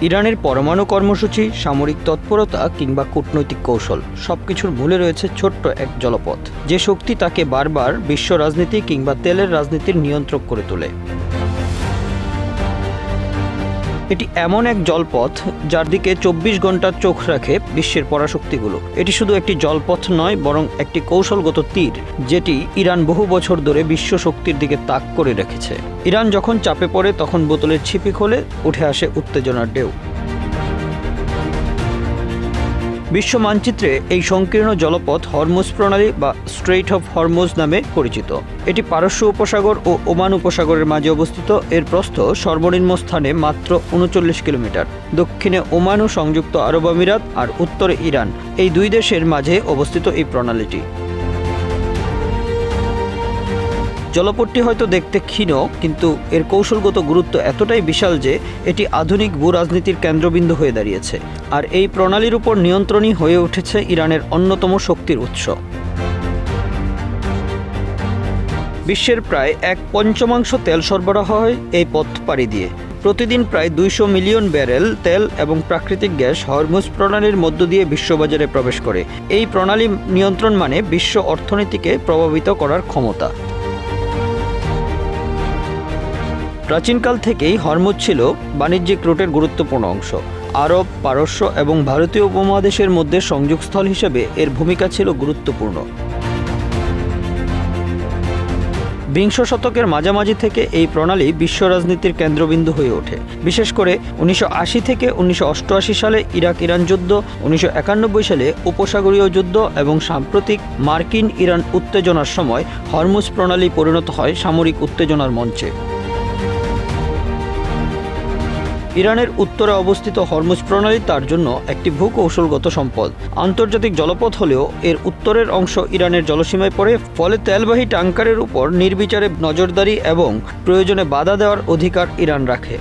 ইরানের পরমাণু কর্মসূচি, সামরিক তৎপরতা কিংবা কূটনৈতিক কৌশল সবকিছুর মূলে রয়েছে ছোট্ট এক জলপথ, যে শক্তি তাকে বারবার বিশ্ব রাজনীতি কিংবা তেলের রাজনীতির নিয়ন্ত্রক করে তোলে। এটি এমন এক জলপথ যার দিকে ২৪ ঘন্টা চোখ রাখে বিশ্বের পরাশক্তিগুলো। এটি শুধু একটি জলপথ নয়, বরং একটি কৌশলগত তীর, যেটি ইরান বহু বছর ধরে বিশ্ব শক্তির দিকে তাক করে রেখেছে। ইরান যখন চাপে পড়ে তখন বোতলের ছিপি খোলে উঠে আসে উত্তেজনার ঢেউ। বিশ্ব মানচিত্রে এই সংকীর্ণ জলপথ হরমুজ প্রণালী বা স্ট্রেইট অফ হরমুজ নামে পরিচিত। এটি পারস্য উপসাগর ও ওমান উপসাগরের মাঝে অবস্থিত। এর প্রস্থ সর্বনিম্ন স্থানে মাত্র ৩৯ কিলোমিটার। দক্ষিণে ওমান ও সংযুক্ত আরব আমিরাত আর উত্তরে ইরান, এই দুই দেশের মাঝে অবস্থিত এই প্রণালীটি। জলপথটি হয়তো দেখতে ক্ষীণ, কিন্তু এর কৌশলগত গুরুত্ব এতটাই বিশাল যে এটি আধুনিক ভূ রাজনীতির কেন্দ্রবিন্দু হয়ে দাঁড়িয়েছে। আর এই প্রণালীর উপর নিয়ন্ত্রণই হয়ে উঠেছে ইরানের অন্যতম শক্তির উৎস। বিশ্বের প্রায় ১/৫ তেল সরবরাহ হয় এই পথ পাড়ি দিয়ে। প্রতিদিন প্রায় ২০০ মিলিয়ন ব্যারেল তেল এবং প্রাকৃতিক গ্যাস হরমুজ প্রণালীর মধ্য দিয়ে বিশ্ববাজারে প্রবেশ করে। এই প্রণালী নিয়ন্ত্রণ মানে বিশ্ব অর্থনীতিকে প্রভাবিত করার ক্ষমতা। প্রাচীনকাল থেকেই হরমুজ ছিল বাণিজ্যিক রুটের গুরুত্বপূর্ণ অংশ। আরব, পারস্য এবং ভারতীয় উপমহাদেশের মধ্যে সংযোগস্থল হিসেবে এর ভূমিকা ছিল গুরুত্বপূর্ণ। বিংশ শতকের মাঝামাঝি থেকে এই প্রণালী বিশ্ব রাজনীতির কেন্দ্রবিন্দু হয়ে ওঠে। বিশেষ করে ১৯৮০ থেকে ১৯৮৮ সালে ইরাক ইরান যুদ্ধ, ১৯৯১ সালে উপসাগরীয় যুদ্ধ এবং সাম্প্রতিক মার্কিন ইরান উত্তেজনার সময় হরমুজ প্রণালী পরিণত হয় সামরিক উত্তেজনার মঞ্চে। ইরানের উত্তরে অবস্থিত হরমুজ প্রণালী তার জন্য একটি ভূকৌশলগত সম্পদ। আন্তর্জাতিক জলপথ হলেও এর উত্তরের অংশ ইরানের জলসীমায় পড়ে, ফলে তেলবাহী ট্যাঙ্কারের উপর নির্বিচারে নজরদারি এবং প্রয়োজনে বাধা দেওয়ার অধিকার ইরান রাখে।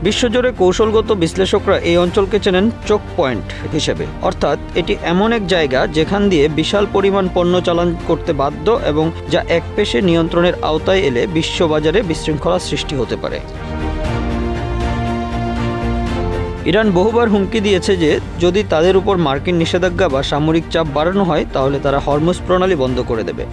বিশ্বজুড়ে কৌশলগত বিশ্লেষকরা এই অঞ্চলকে চেনেন চোক পয়েন্ট হিসেবে, অর্থাৎ এটি এমন এক জায়গা যেখান দিয়ে বিশাল পরিমাণ পণ্য চালান করতে বাধ্য এবং যা একপেশে নিয়ন্ত্রণের আওতায় এলে বিশ্ববাজারে বিশৃঙ্খলা সৃষ্টি হতে পারে। ইরান বহুবার হুমকি দিয়েছে যে যদি তাদের উপর মার্কিন নিষেধাজ্ঞা বা সামরিক চাপ বাড়ানো হয় তাহলে তারা হরমুজ প্রণালী বন্ধ করে দেবে।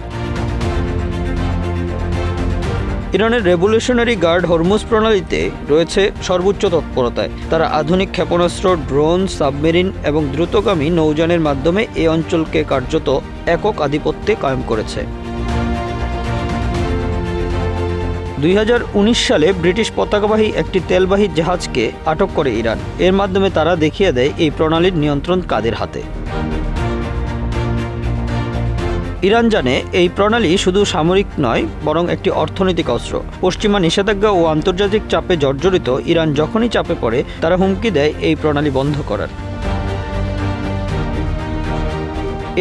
ইরানের রেভলিউশনারি গার্ড হরমুজ প্রণালীতে রয়েছে সর্বোচ্চ তৎপরতায়। তারা আধুনিক ক্ষেপণাস্ত্র, ড্রোন, সাবমেরিন এবং দ্রুতগামী নৌযানের মাধ্যমে এই অঞ্চলকে কার্যত একক আধিপত্যে কায়েম করেছে। ২০১৯ সালে ব্রিটিশ পতাকাবাহী একটি তেলবাহী জাহাজকে আটক করে ইরান। এর মাধ্যমে তারা দেখিয়ে দেয় এই প্রণালীর নিয়ন্ত্রণ কাদের হাতে। ইরান জানে এই প্রণালী শুধু সামরিক নয়, বরং একটি অর্থনৈতিক অস্ত্র। পশ্চিমা নিষেধাজ্ঞা ও আন্তর্জাতিক চাপে জর্জরিত ইরান যখনই চাপে পড়ে তারা হুমকি দেয় এই প্রণালী বন্ধ করার।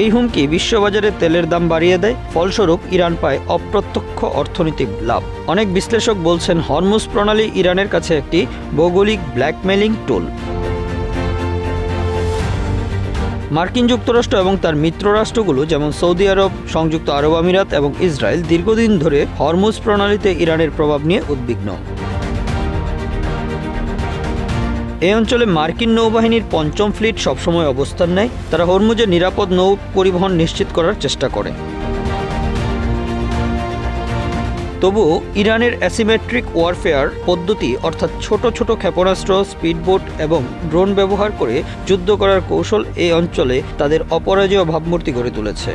এই হুমকি বিশ্ববাজারে তেলের দাম বাড়িয়ে দেয়, ফলস্বরূপ ইরান পায় অপ্রত্যক্ষ অর্থনৈতিক লাভ। অনেক বিশ্লেষক বলছেন হরমুজ প্রণালী ইরানের কাছে একটি ভৌগোলিক ব্ল্যাকমেইলিং টুল। মার্কিন যুক্তরাষ্ট্র এবং তার মিত্র রাষ্ট্রগুলো যেমন সৌদি আরব, সংযুক্ত আরব আমিরাত এবং ইসরায়েল দীর্ঘদিন ধরে হরমুজ প্রণালীতে ইরানের প্রভাব নিয়ে উদ্বিগ্ন। এই অঞ্চলে মার্কিন নৌবাহিনীর পঞ্চম ফ্লিট সবসময় অবস্থান নেয়। তারা হরমুজের নিরাপদ নৌ পরিবহন নিশ্চিত করার চেষ্টা করে। তবুও ইরানের অ্যাসিমেট্রিক ওয়ারফেয়ার পদ্ধতি, অর্থাৎ ছোট ছোট ক্ষেপণাস্ত্র, স্পিডবোট এবং ড্রোন ব্যবহার করে যুদ্ধ করার কৌশল এই অঞ্চলে তাদের অপরাজেয় ভাবমূর্তি গড়ে তুলেছে।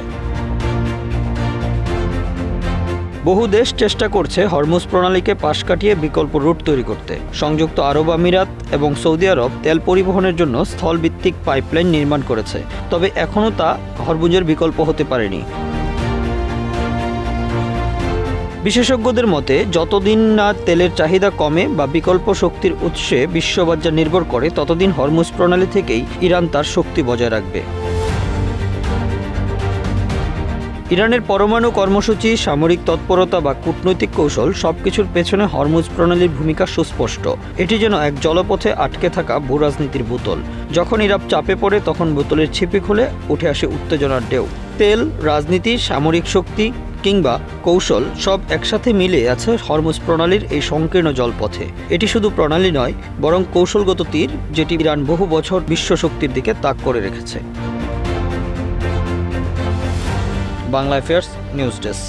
বহু দেশ চেষ্টা করছে হরমুজ প্রণালীকে পাশ কাটিয়ে বিকল্প রুট তৈরি করতে। সংযুক্ত আরব আমিরাত এবং সৌদি আরব তেল পরিবহনের জন্য স্থলভিত্তিক পাইপলাইন নির্মাণ করেছে, তবে এখনও তা হরমুজের বিকল্প হতে পারেনি। বিশেষজ্ঞদের মতে যতদিন না তেলের চাহিদা কমে বা বিকল্প শক্তির উৎসে বিশ্ববাজার নির্ভর করে, ততদিন হরমুজ প্রণালী থেকেই ইরান তার শক্তি বজায় রাখবে। ইরানের পরমাণু কর্মসূচি, সামরিক তৎপরতা বা কূটনৈতিক কৌশল সবকিছুর পেছনে হরমুজ প্রণালীর ভূমিকা সুস্পষ্ট। এটি যেন এক জলপথে আটকে থাকা ভূ রাজনীতির বোতল। যখন ইরাক চাপে পড়ে তখন বোতলের ছিপি খুলে উঠে আসে উত্তেজনার ঢেউ। তেল, রাজনীতি, সামরিক শক্তি কিংবা কৌশল সব একসাথে মিলে আছে হরমুজ প্রণালীর এই সংকীর্ণ জলপথে। এটি শুধু প্রণালী নয়, বরং কৌশলগত তীর, যেটি ইরান বহু বছর বিশ্ব শক্তির দিকে তাক করে রেখেছে। Bangla affairs news desk.